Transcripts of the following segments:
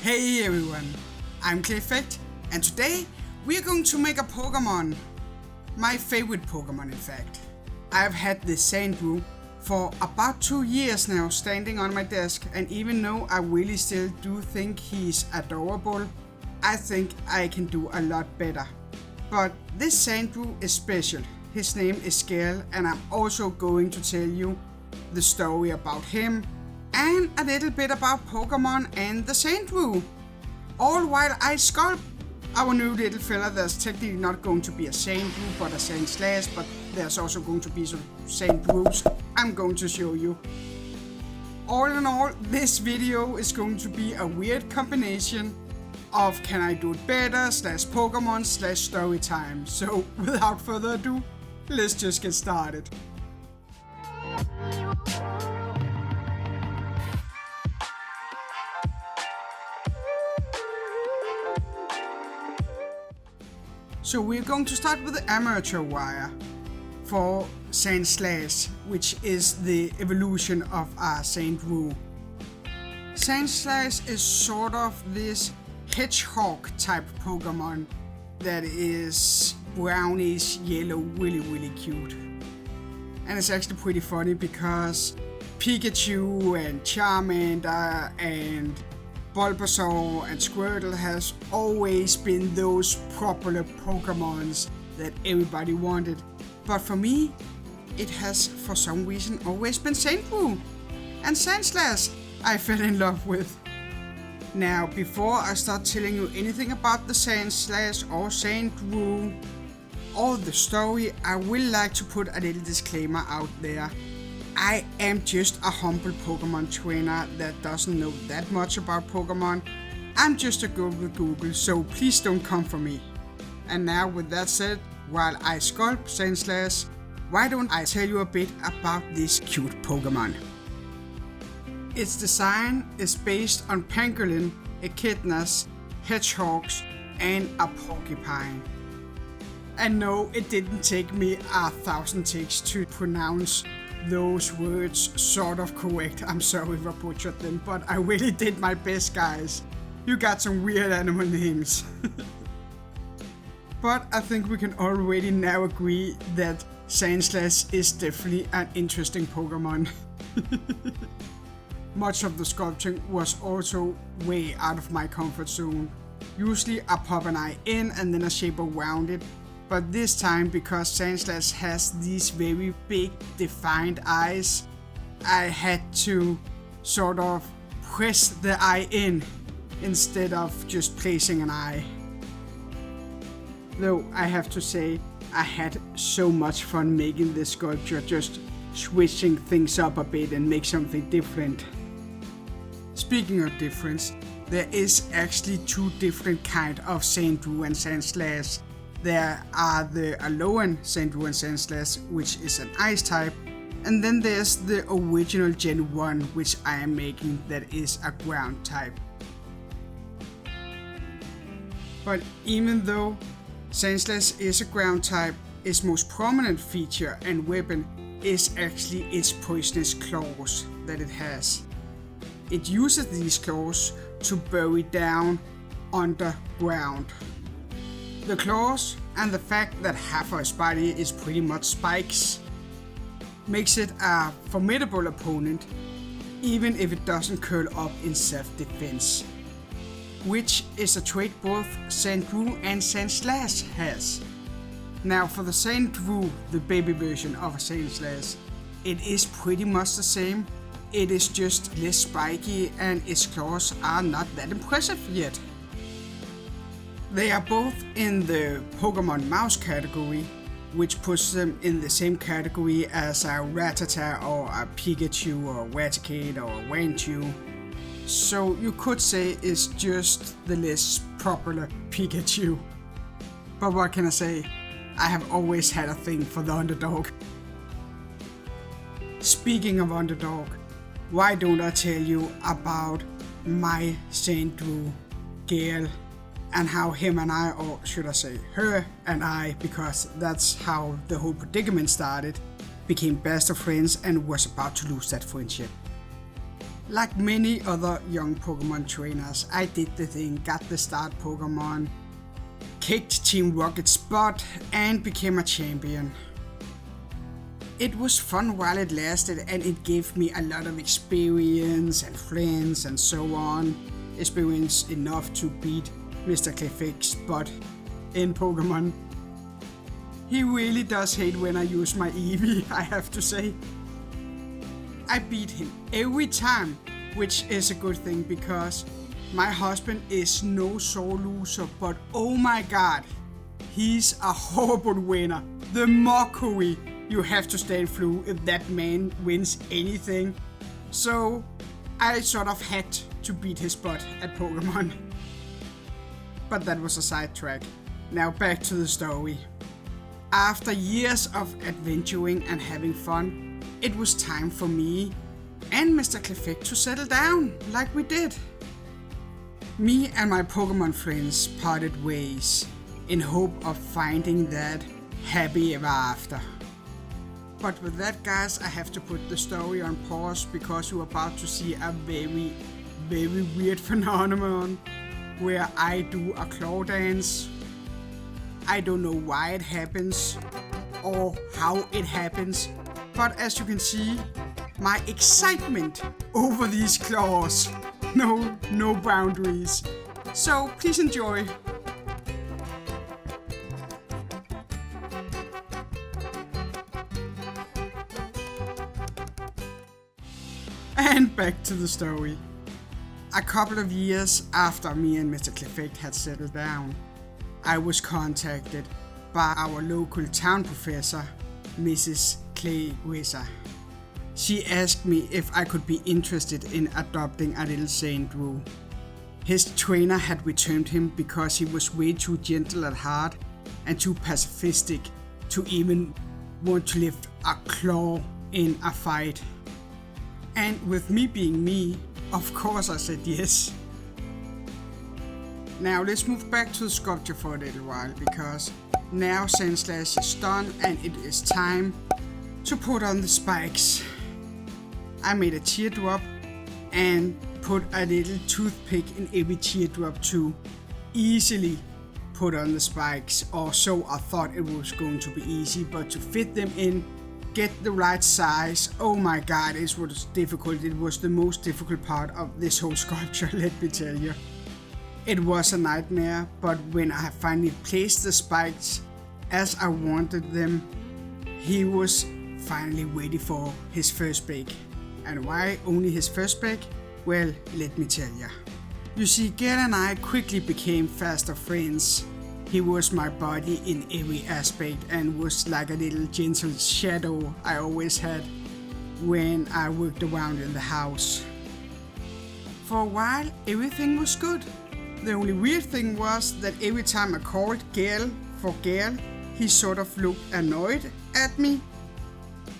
Hey everyone, I'm Clayfect, and today we are going to make a Pokemon. My favorite Pokemon, in fact. I've had this Sandshrew for about 2 years now, standing on my desk, and even though I really still do think he's adorable, I think I can do a lot better. But this Sandshrew is special. His name is Gale, and I'm also going to tell you the story about him and a little bit about Pokemon and the Sandshrew. All while I sculpt our new little fella. There's technically not going to be a Sandshrew but a Sandslash, but there's also going to be some Sandshrews I'm going to show you. All in all, this video is going to be a weird combination of can I do it better / Pokemon / story time. So without further ado, let's just get started. So we're going to start with the amateur wire for Sandslash, which is the evolution of our Sandshrew. Sandslash is sort of this hedgehog type Pokemon that is brownish yellow, really cute. And it's actually pretty funny because Pikachu and Charmander and Bulbasaur and Squirtle has always been those popular Pokemons that everybody wanted. But for me, it has for some reason always been Sandshrew and Sandslash I fell in love with. Now, before I start telling you anything about the Sandslash or Sandshrew or the story, I will like to put a little disclaimer out there. I am just a humble Pokemon trainer that doesn't know that much about Pokemon. I'm just a girl with Google, so please don't come for me. And now with that said, while I sculpt Sandslash, why don't I tell you a bit about this cute Pokemon. Its design is based on pangolin, echidnas, hedgehogs, and a porcupine. And no, it didn't take me 1,000 takes to pronounce those words sort of correct. I'm sorry if I butchered them, but I really did my best, guys. You got some weird animal names. But I think we can already now agree that Sandslash is definitely an interesting Pokemon. Much of the sculpting was also way out of my comfort zone. Usually I pop an eye in and then a shape around it. But this time, because Sandslash has these very big defined eyes, I had to sort of press the eye in instead of just placing an eye. Though I have to say, I had so much fun making this sculpture, just switching things up a bit and make something different. Speaking of difference, there is actually 2 different kinds of Sandshrew and Sandslash. There are the Alolan Sandshrew and Sandslash, which is an ice type, and then there's the original Gen 1, which I am making, that is a ground type. But even though Sandslash is a ground type, its most prominent feature and weapon is actually its poisonous claws that it has. It uses these claws to bury down underground. The claws and the fact that half of its body is pretty much spikes makes it a formidable opponent, even if it doesn't curl up in self-defense, which is a trait both Sandshrew and Sandslash has. Now for the Sandshrew, the baby version of a Sandslash, it is pretty much the same. It is just less spiky and its claws are not that impressive yet. They are both in the Pokemon Mouse category, which puts them in the same category as a Rattata or a Pikachu or a Raticate or a Raichu. So you could say it's just the less popular Pikachu. But what can I say? I have always had a thing for the underdog. Speaking of underdog, why don't I tell you about my Sandshrew Gale and how him and I, or should I say her and I, because that's how the whole predicament started, became best of friends and was about to lose that friendship. Like many other young Pokemon trainers, I did the thing, got the start Pokemon, kicked Team Rocket's butt, and became a champion. It was fun while it lasted, and it gave me a lot of experience and friends and so on. Experience enough to beat Mr. Clefairy's butt in Pokemon. He really does hate when I use my Eevee, I have to say. I beat him every time, which is a good thing because my husband is no sore loser, but oh my god, he's a horrible winner. The mockery you have to stand through if that man wins anything. So I sort of had to beat his butt at Pokemon. But that was a sidetrack. Now back to the story. After years of adventuring and having fun, it was time for me and Mr. Clefairy to settle down, like we did. Me and my Pokemon friends parted ways, in hope of finding that happy ever after. But with that, guys, I have to put the story on pause because you're about to see a very, very weird phenomenon where I do a claw dance. I don't know why it happens or how it happens, but as you can see, my excitement over these claws, no boundaries. So please enjoy. And back to the story. A couple of years after me and Mr. Clefairy had settled down, I was contacted by our local town professor, Mrs. Clarissa. She asked me if I could be interested in adopting a little Sandshrew. His trainer had returned him because he was way too gentle at heart and too pacifistic to even want to lift a claw in a fight. And with me being me, of course I said yes. Now let's move back to the sculpture for a little while because now Sandslash is done and it is time to put on the spikes. I made a teardrop and put a little toothpick in every teardrop to easily put on the spikes, or so I thought it was going to be easy, but to fit them in, get the right size, oh my god, it was difficult. It was the most difficult part of this whole sculpture, let me tell you. It was a nightmare, but when I finally placed the spikes as I wanted them, he was finally ready for his first break. And why only his first break? Well, let me tell ya. You see, Gale and I quickly became faster friends. He was my buddy in every aspect and was like a little gentle shadow I always had when I worked around in the house. For a while, everything was good. The only weird thing was that every time I called Gale for Gale, he sort of looked annoyed at me.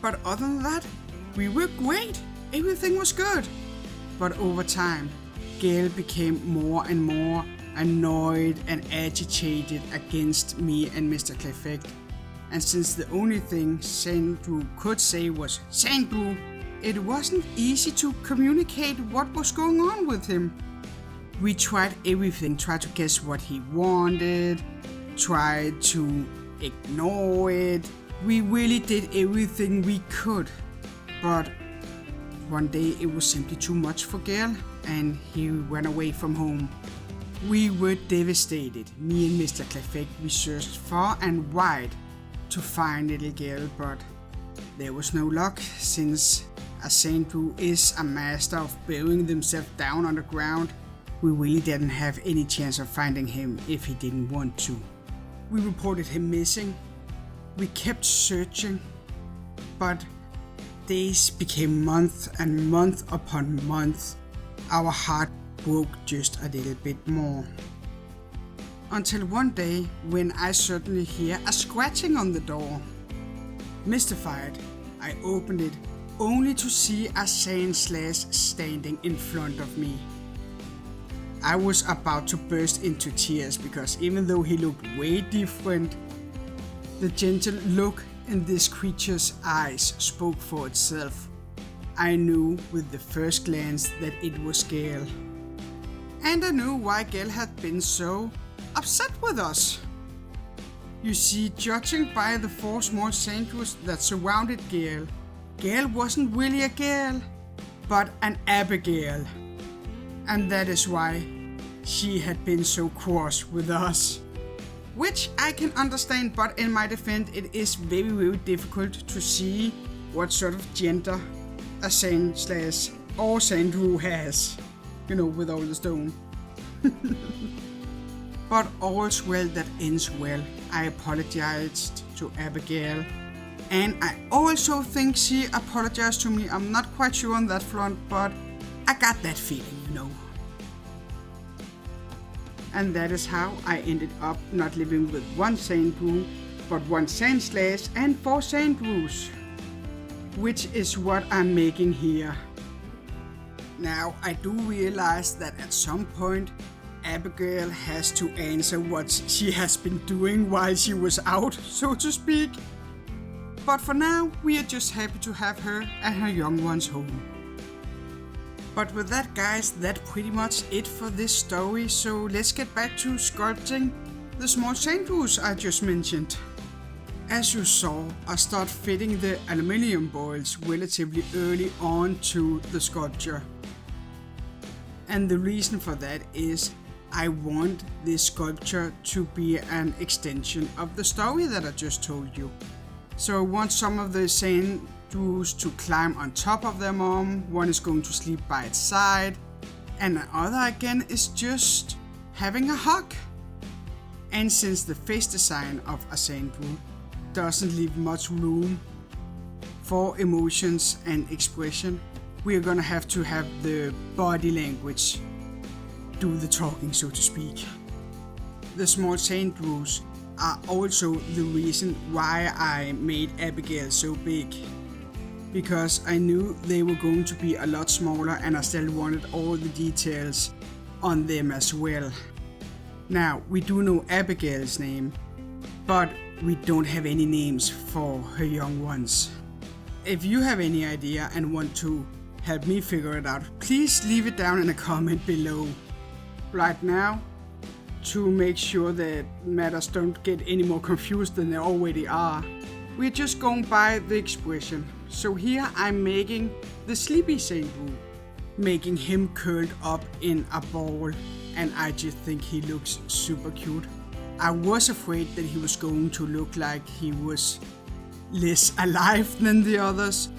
But other than that, we were great. Everything was good. But over time, Gale became more and more annoyed and agitated against me and Mr. Clefairy. And since the only thing Sandshrew could say was Sandshrew, it wasn't easy to communicate what was going on with him. We tried everything, tried to guess what he wanted, tried to ignore it. We really did everything we could. But one day it was simply too much for Gale and he ran away from home. We were devastated. Me and Mr. Clefairy, we searched far and wide to find little Gale, but there was no luck since a Sandshrew is a master of burying themselves down on the ground. We really didn't have any chance of finding him if he didn't want to. We reported him missing. We kept searching, but days became month and month upon month. Our heart broke just a little bit more. Until one day when I suddenly hear a scratching on the door. Mystified, I opened it only to see a Sandslash standing in front of me. I was about to burst into tears because even though he looked way different, the gentle look in this creature's eyes spoke for itself. I knew with the first glance that it was Gale. And I knew why Gale had been so upset with us. You see, judging by the 4 small Sandshrews that surrounded Gale, Gale wasn't really a Gale, but an Abigail. And that is why she had been so cross with us. Which I can understand, but in my defense it is very, very difficult to see what sort of gender a Sandslash or Sandshrew has. You know, with all the stone. But all's well that ends well. I apologized to Abigail. And I also think she apologized to me. I'm not quite sure on that front, but I got that feeling, you know. And that is how I ended up not living with 1 Sandshrew, but 1 Sandslash and 4 Sandshrews. Which is what I'm making here. Now, I do realize that at some point, Abigail has to answer what she has been doing while she was out, so to speak. But for now, we are just happy to have her and her young ones home. But with that, guys, that's pretty much it for this story, so let's get back to sculpting the small Sandshrews I just mentioned. As you saw, I start fitting the aluminium boils relatively early on to the sculpture. And the reason for that is I want this sculpture to be an extension of the story that I just told you. So I want some of the Sandshrews to climb on top of their mom, one is going to sleep by its side, and the other again is just having a hug. And since the face design of a Sandshrew doesn't leave much room for emotions and expression, we are gonna have to have the body language do the talking, so to speak. The small Sandshrews are also the reason why I made Abigail so big. Because I knew they were going to be a lot smaller and I still wanted all the details on them as well. Now, we do know Abigail's name, but we don't have any names for her young ones. If you have any idea and want to help me figure it out, please leave it down in a comment below. Right now, to make sure that matters don't get any more confused than they already are, we're just going by the expression. So here I'm making the sleepy Sandshrew, making him curled up in a ball, and I just think he looks super cute. I was afraid that he was going to look like he was less alive than the others,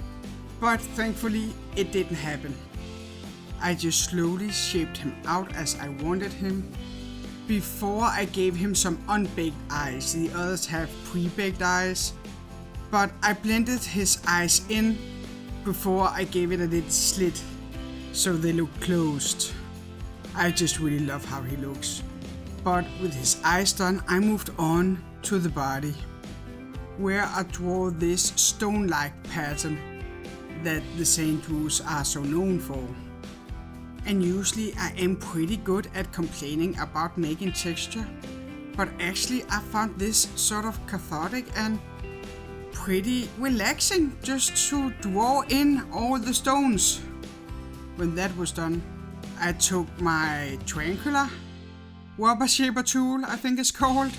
but thankfully it didn't happen. I just slowly shaped him out as I wanted him. Before I gave him some unbaked eyes, the others have pre-baked eyes, but I blended his eyes in before I gave it a little slit so they look closed. I just really love how he looks. But with his eyes done, I moved on to the body, where I draw this stone-like pattern that the Sandshrews are so known for. And usually I am pretty good at complaining about making texture, but actually I found this sort of cathartic and pretty relaxing just to draw in all the stones. When that was done, I took my triangular rubber shaper tool, I think it's called,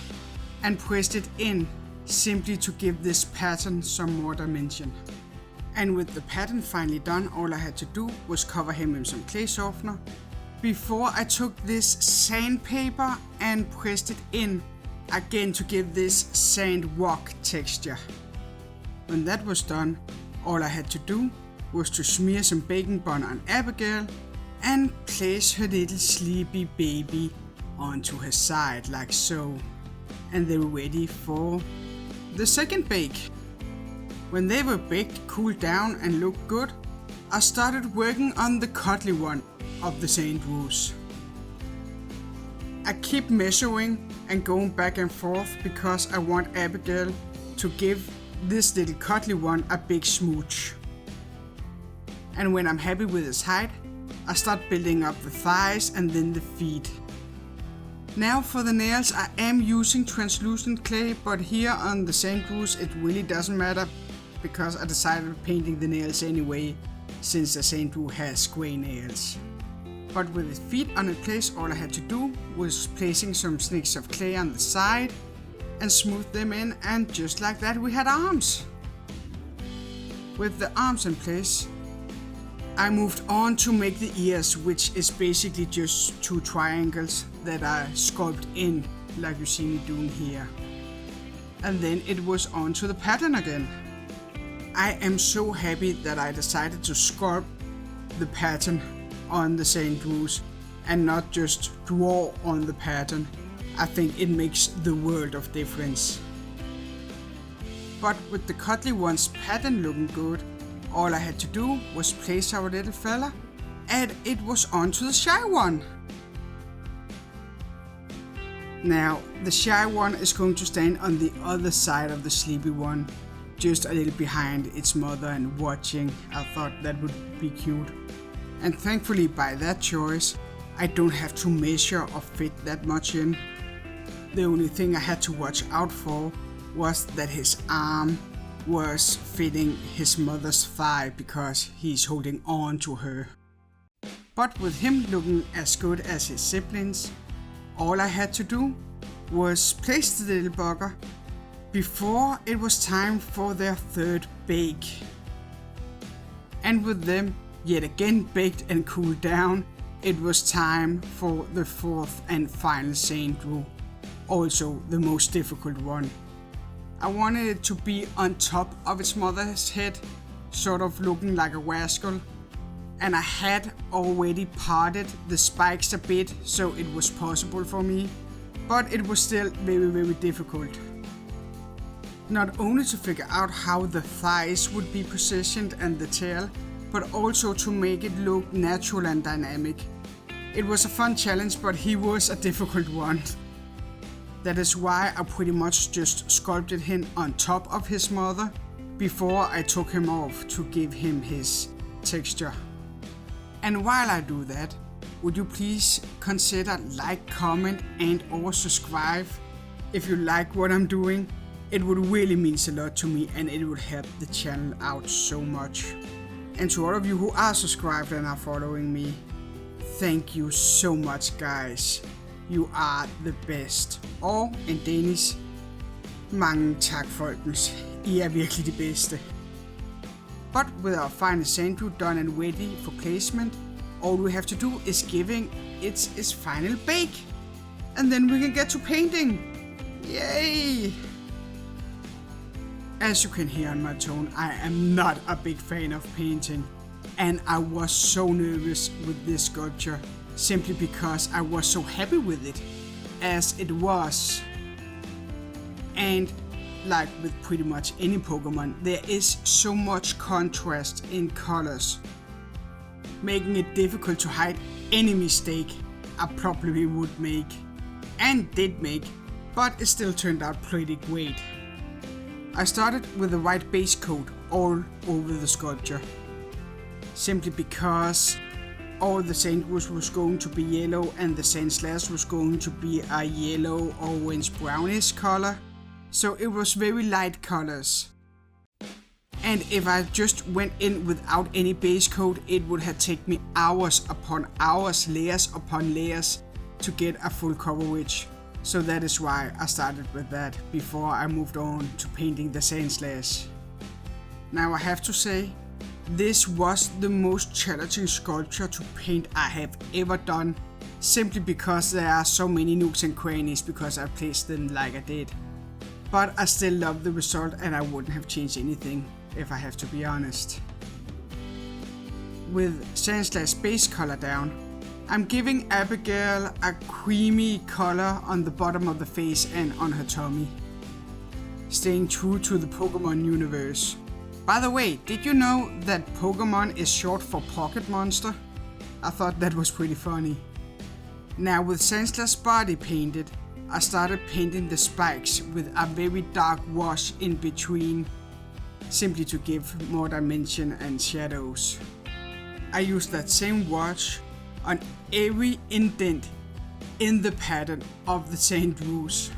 and pressed it in simply to give this pattern some more dimension. And with the pattern finally done, all I had to do was cover him in some clay softener before I took this sandpaper and pressed it in again to give this sand rock texture. When that was done, all I had to do was to smear some baking bun on Abigail and place her little sleepy baby onto her side like so. And they were ready for the second bake. When they were baked, cooled down and looked good, I started working on the cuddly one of the Sandshrews. I keep measuring and going back and forth because I want Abigail to give this little cuddly one a big smooch. And when I'm happy with his height, I start building up the thighs and then the feet. Now for the nails, I am using translucent clay, but here on the Sandshrews it really doesn't matter because I decided painting the nails anyway, since the Sandshrew has square nails. But with his feet on the place, all I had to do was placing some snakes of clay on the side and smooth them in, and just like that we had arms. With the arms in place, I moved on to make the ears, which is basically just 2 triangles that I sculpt in, like you see me doing here. And then it was on to the pattern again. I am so happy that I decided to sculpt the pattern on the Sandshrews and not just draw on the pattern. I think it makes the world of difference. But with the cuddly one's pattern looking good, all I had to do was place our little fella, and it was on to the shy one. Now, the shy one is going to stand on the other side of the sleepy one, just a little behind its mother and watching. I thought that would be cute. And thankfully by that choice, I don't have to measure or fit that much in. The only thing I had to watch out for was that his arm was fitting his mother's thigh because he's holding on to her. But with him looking as good as his siblings, all I had to do was place the little bugger before it was time for their 3rd bake. And with them yet again baked and cooled down, it was time for the 4th and final Sandshrew, also the most difficult one. I wanted it to be on top of its mother's head, sort of looking like a rascal, and I had already parted the spikes a bit so it was possible for me, but it was still very difficult. Not only to figure out how the thighs would be positioned and the tail, but also to make it look natural and dynamic. It was a fun challenge, but he was a difficult one. That is why I pretty much just sculpted him on top of his mother before I took him off to give him his texture. And while I do that, would you please consider like, comment and or subscribe if you like what I'm doing? It would really mean a lot to me and it would help the channel out so much. And to all of you who are subscribed and are following me, thank you so much guys. You are the best. Og en Danish, mange tak folkens. I er virkelig de bedste. But with our final Sandshrew done and ready for placement, all we have to do is giving it its final bake. And then we can get to painting. Yay! As you can hear on my tone, I am not a big fan of painting. And I was so nervous with this sculpture, simply because I was so happy with it, as it was. And like with pretty much any Pokemon, there is so much contrast in colors, making it difficult to hide any mistake I probably would make, and did make, but it still turned out pretty great. I started with the white base coat all over the sculpture, simply because all the Sandshrews was going to be yellow and the Sandslash was going to be a yellow, orange, brownish color, so it was very light colors. And if I just went in without any base coat, it would have taken me hours upon hours, layers upon layers to get a full coverage. So that is why I started with that before I moved on to painting the Sandslash. Now I have to say, this was the most challenging sculpture to paint I have ever done, simply because there are so many nooks and crannies because I placed them like I did. But I still love the result and I wouldn't have changed anything, if I have to be honest. With Sandslash base color down, I'm giving Abigail a creamy color on the bottom of the face and on her tummy, staying true to the Pokemon universe. By the way, did you know that Pokemon is short for pocket monster? I thought that was pretty funny. Now with Sandslash's body painted, I started painting the spikes with a very dark wash in between, simply to give more dimension and shadows. I used that same wash on every indent in the pattern of the Sandshrews.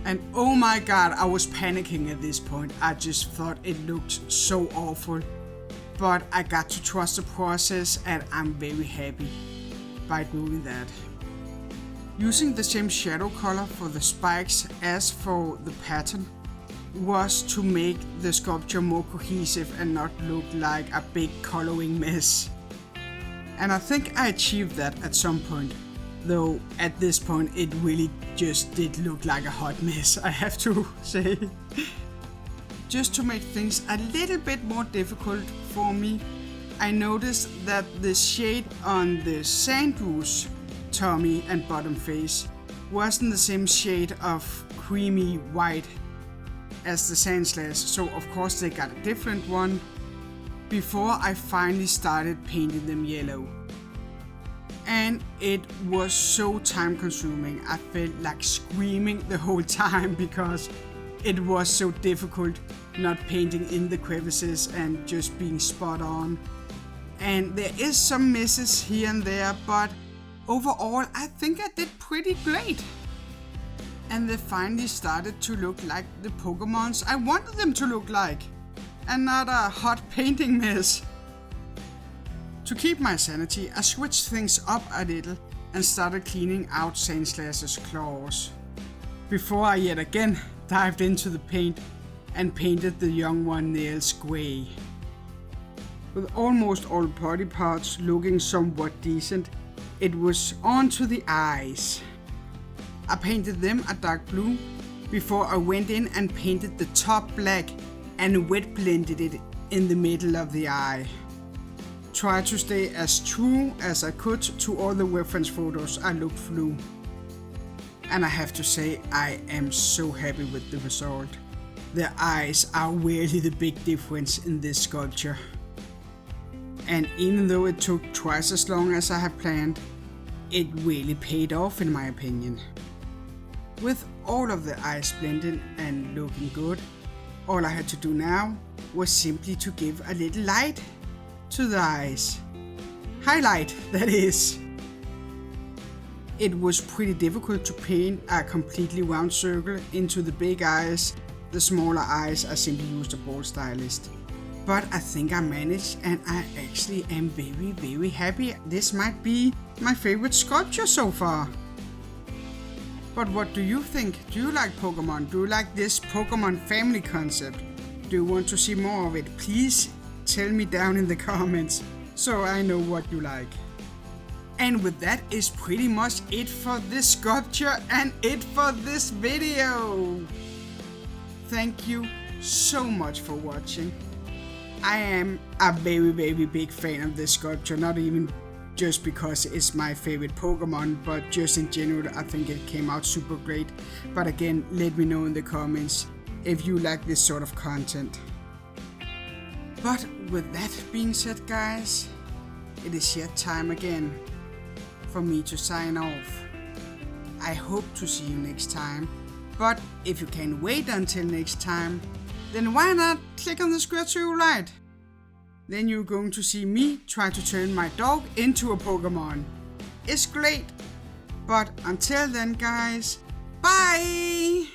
And oh my god, I was panicking at this point. I just thought it looked so awful. but I got to trust the process and I'm very happy by doing that. Using the same shadow color for the spikes as for the pattern was to make the sculpture more cohesive and not look like a big coloring mess. And I think I achieved that at some point, though at this point it really just did look like a hot mess, I have to say. Just to make things a little bit more difficult for me, I noticed that the shade on the Sandshrew tummy and bottom face wasn't the same shade of creamy white as the Sandslash, so of course they got a different one before I finally started painting them yellow. And it was so time consuming, I felt like screaming the whole time because it was so difficult not painting in the crevices and just being spot on. And there is some misses here and there, but overall I think I did pretty great. And they finally started to look like the Pokémons I wanted them to look like, and not a hot painting mess. To keep my sanity, I switched things up a little and started cleaning out Sandslash's claws, before I yet again dived into the paint and painted the young one nails grey. With almost all body parts looking somewhat decent, it was on to the eyes. I painted them a dark blue before I went in and painted the top black and wet blended it in the middle of the eye. Tried to stay as true as I could to all the reference photos I looked through. And I have to say, I am so happy with the result. The eyes are really the big difference in this sculpture. And even though it took twice as long as I had planned, it really paid off in my opinion. With all of the eyes blended and looking good, all I had to do now was simply to give a little light to the eyes. Highlight, that is. It was pretty difficult to paint a completely round circle into the big eyes. The smaller eyes I simply used a ball stylist. But I think I managed, and I actually am very happy. This might be my favorite sculpture so far. But what do you think? Do you like Pokemon? Do you like this Pokemon family concept? Do you want to see more of it? Please tell me down in the comments so I know what you like. And with that is pretty much it for this sculpture and it for this video. Thank you so much for watching. I am a very big fan of this sculpture, not even just because it's my favorite Pokemon, but just in general I think it came out super great. But again, let me know in the comments if you like this sort of content. But with that being said, guys, it is yet time again for me to sign off. I hope to see you next time, but if you can wait until next time, then why not click on the square to your right? Then you're going to see me try to turn my dog into a Pokemon. It's great. But until then, guys, bye!